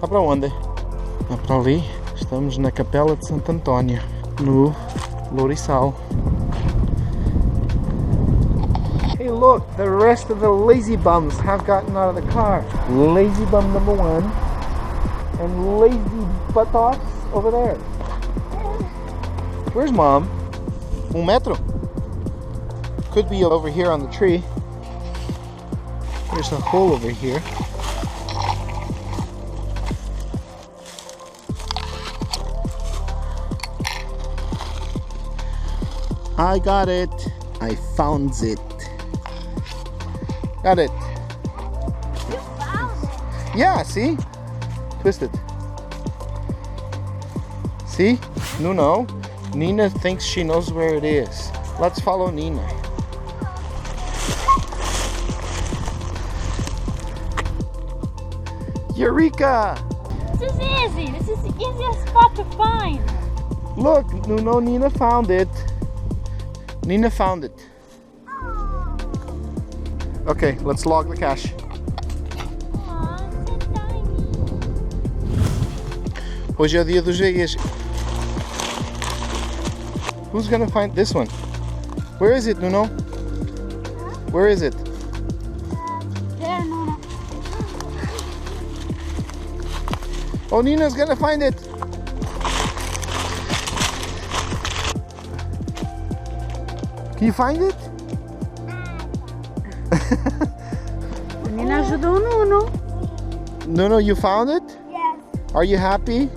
Tá para onde? Tá para ali. Estamos na Capela de Santo António, no Louriçal. Hey look, the rest of the lazy bums have gotten out of the car. Lazy bum number 1 and lazy buttocks over there. Where's mom? 1 metro? Could be over here on the tree. There's a hole over here. I got it. I found it. Got it. You found it? Yeah, see? Twist it. See? No. Nina thinks she knows where it is. Let's follow Nina. Eureka! This is easy. This is the easiest spot to find. Look, Nuno, Nina found it. Nina found it. Okay, let's log the cache. Aw, so tiny. Hoje é o dia dos Geocaches. Who's gonna find this one? Where is it, Nuno? Where is it? There, Nuna. Oh, Nina's gonna find it. Can you find it? A menina ajudou o Nuno. Nuno, you found it? Yes. Are you happy?